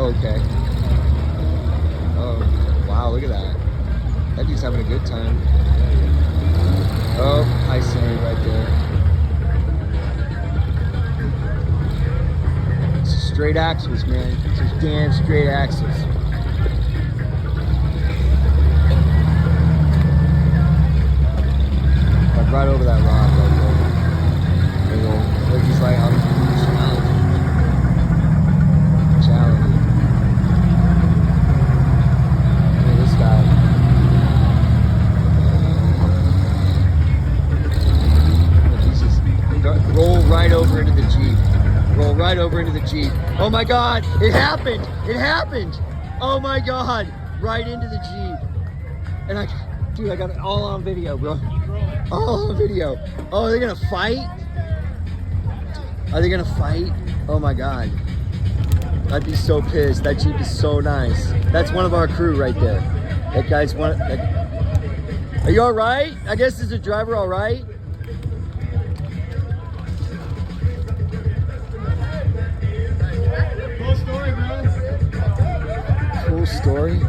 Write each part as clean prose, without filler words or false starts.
Oh, okay. Oh, wow, look at that. That dude's having a good time. Oh, high scenery right there. It's straight axles, man. It's just damn straight axles. Like right over that rock right there. They're just like, I'm challenging. Look at this guy. Roll right over into the Jeep. Roll right over into the Jeep. Oh my God, it happened. It happened. Oh my God, right into the Jeep. And dude, I got it all on video, bro. All on video. Oh, they're gonna fight? Are they gonna fight? Oh my God. I'd be so pissed. That Jeep is so nice. That's one of our crew right there. That guy's one. Are you all right? I guess is the driver all right? Cool story, bro. Cool story.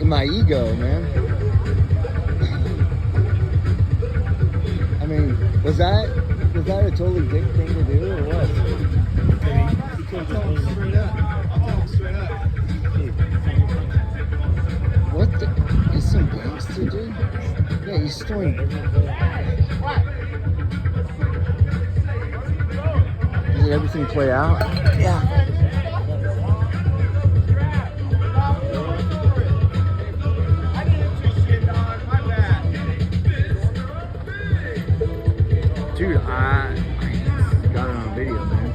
In my ego, man. I mean, was that a totally dick thing to do or what? You can't tell him straight up. I'll tell him straight up. What the? Is some gangster, dude? Yeah, he's throwing. Did everything play out? Yeah. Dude, I got it on video, man.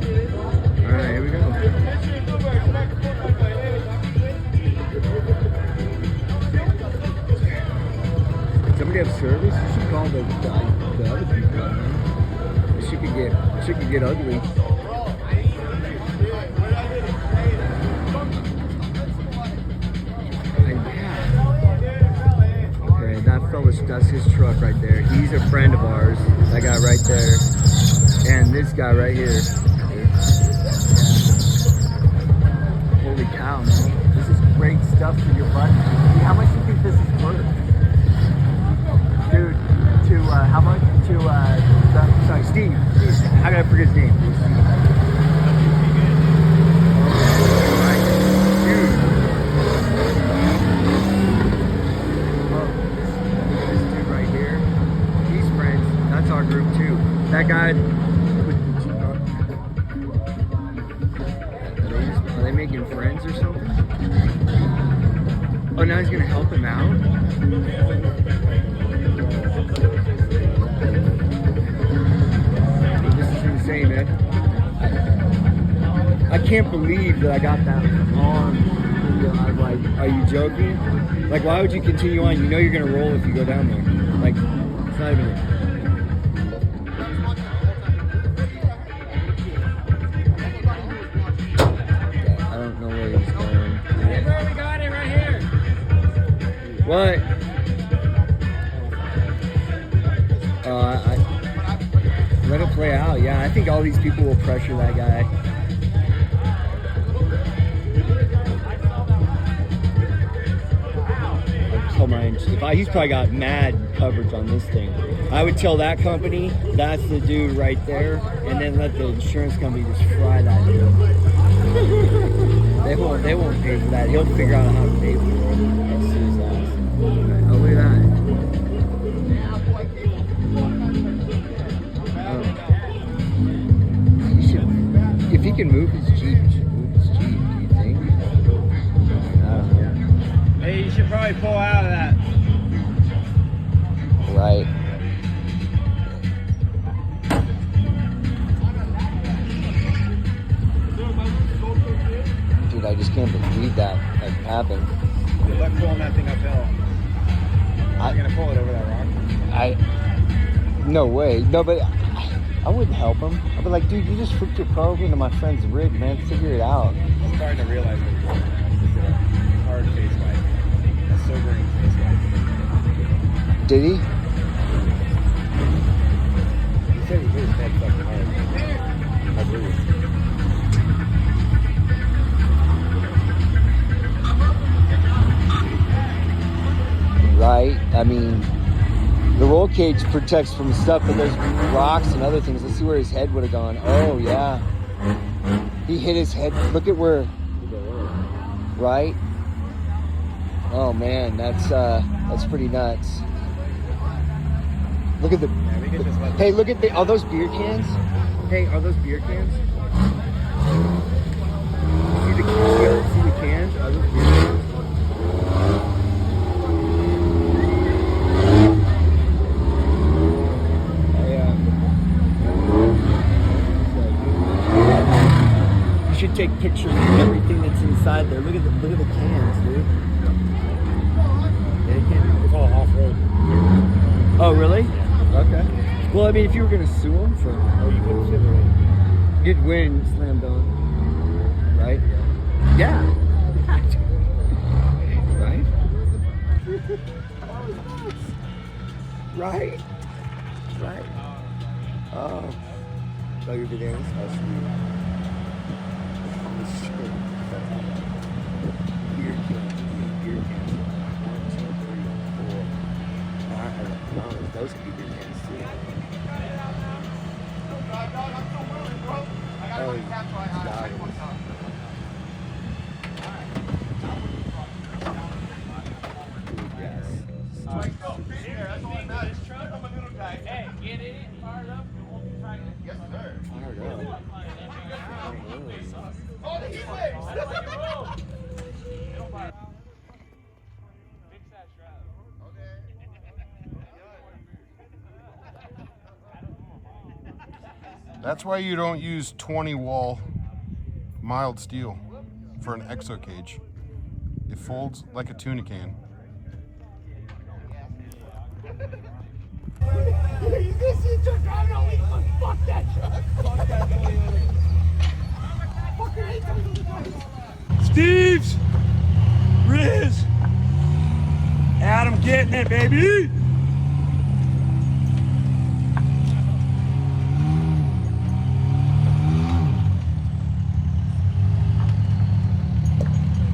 All right, here we go. Somebody have service? You should call the other people out, man. This shit could get ugly. Okay, that fella's, that's his truck right there. He's a friend of ours. That guy right there. And this guy right here. Holy cow, man. This is great stuff for your buddy. How much do you think this is worth? Dude, how much? Sorry, Steve. How can I forget his name? Dude. This dude right here. He's friends. That's our group too. That guy with the Jeep. Are they making friends or something? Oh, now he's gonna help him out? This is insane, man. I can't believe that I got that on video. I was like, are you joking? Like, why would you continue on? You know you're gonna roll if you go down there. Like, it's not even. I don't know where he's going. Hey, bro, we got it right here. What? Let it play out. Yeah, I think all these people will pressure that guy. He's probably got mad coverage on this thing. I would tell that company that's the dude right there, and then let the insurance company just fry that dude. They won't pay for that. He'll figure out how to pay for it. That's his ass. Oh, look at that. If he can move his Jeep, he should move his Jeep, do you think? I don't know. Hey, you should probably pull out of that. Right. Dude, I just can't believe that happened. Good luck pulling that thing uphill. I'm gonna pull it over that rock. No way. No, but I wouldn't help him. I'd be like, dude, you just flipped your car over into my friend's rig, man. Figure it out. I'm starting to realize that it's a hard face fight. A sobering face fight. Did he? said he hit his head fucking hard. I agree. Right? I mean, the roll cage protects from stuff, but there's rocks and other things. Let's see where his head would have gone. Oh, yeah. He hit his head. Look at where. Right? Oh, man. That's pretty nuts. Look at the. Hey, look at are those beer cans? Hey, are those beer cans? See the cans? Are those beer cans? You should take pictures of everything that's inside there. Look at the cans, dude. It's all off-road. Oh, really? Okay. Well, I mean, if you were gonna sue him for, Oh, you couldn't sit there. you'd win, slam dunk, right? Yeah. Right? Right? Right? Oh. Oh, your bananas? Oh, sweet. Beer cans. Beer cans. 1, 2, 3, 4. Those could be beer cans too. Oh, God. Yes. Hey, get in it, fired up, and we'll be trying to. Yes, sir. Fired up. Oh, the heat waves! Fix that shroud. That's why you don't use 20 wall mild steel for an exo cage. It folds like a tuna can. Fuck that truck. Fuck that Steve's, Riz, Adam getting it, baby.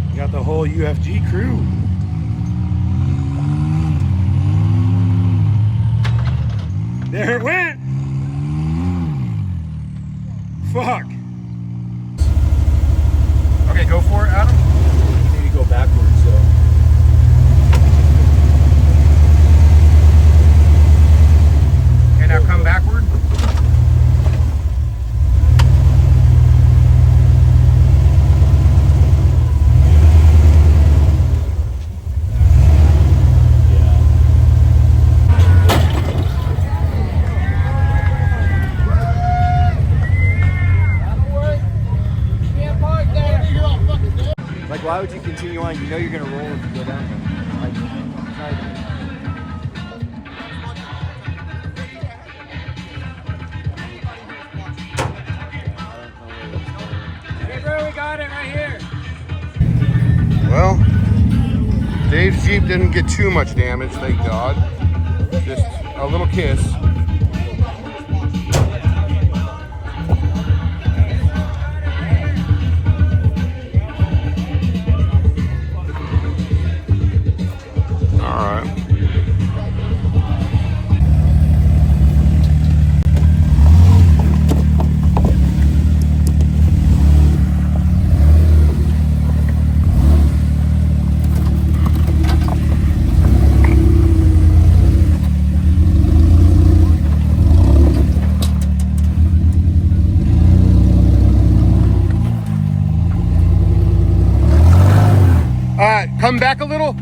You got the whole UFG crew. There it went. Fuck. Okay, go for it, Adam. Maybe go backwards, so. Okay, now come backward. Like, why would you continue on? You know you're gonna roll if you go down there. Like, it's not even- Hey, bro, we got it right here. Well, Dave's Jeep didn't get too much damage, thank God. Just a little kiss. All right. Come back a little.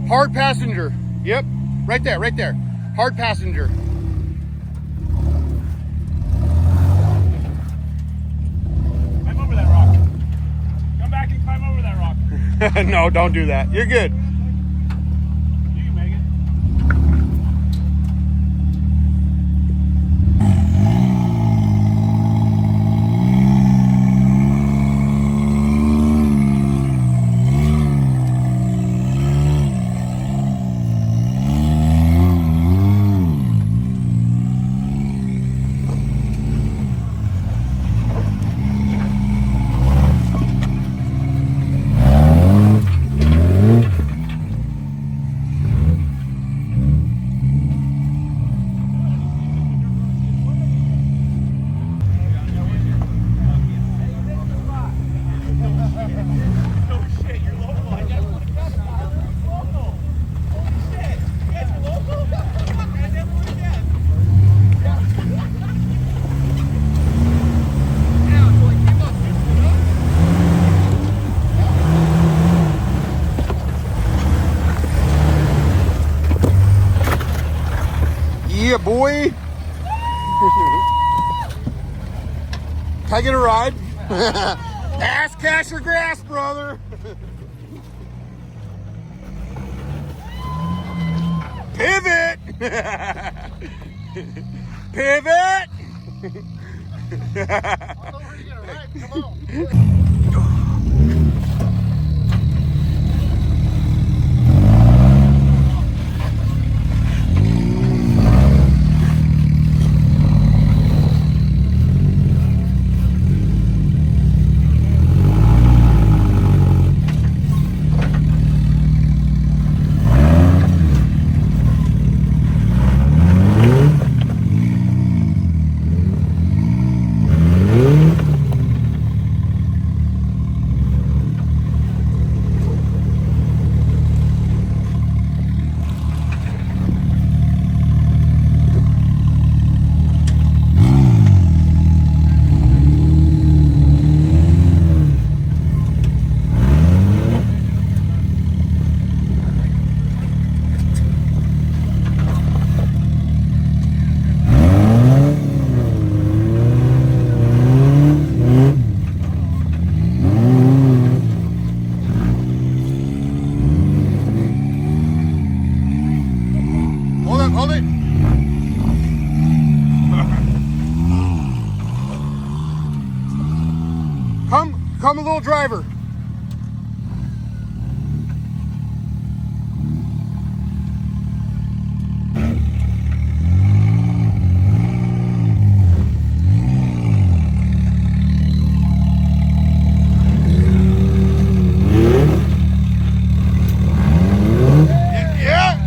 Hard passenger. Yep. Right there, right there. Hard passenger. Climb over that rock. Come back and climb over that rock. No, don't do that. You're good. You can make it. Yeah, boy. Can I get a ride? Ass, cash, or grass, brother. Pivot. Pivot. Hold it. Come, a little driver. Yeah.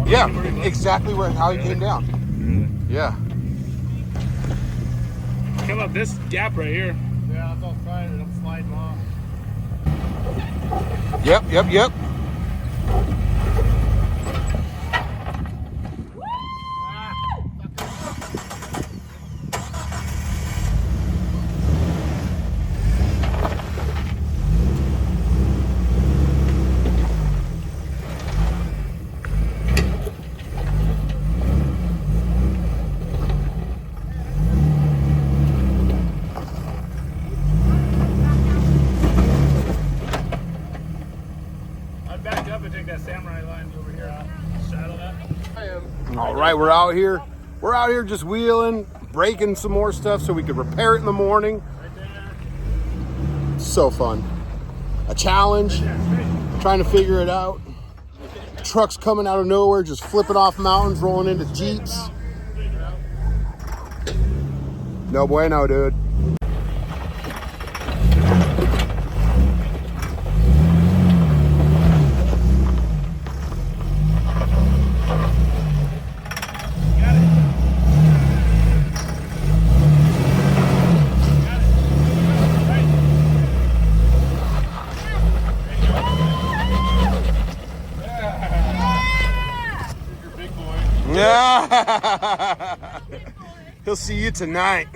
Yeah, exactly how he came down. Yeah. Come up this gap right here. Yeah, it's outside and I'm sliding off. Yep. I'd back up and take that samurai line over here. Shadow that. All right, we're out here. We're out here just wheeling, breaking some more stuff so we could repair it in the morning. Right there. So fun. A challenge, trying to figure it out. Trucks coming out of nowhere, just flipping off mountains, rolling into Jeeps. No bueno, dude. Yeah. He'll see you tonight.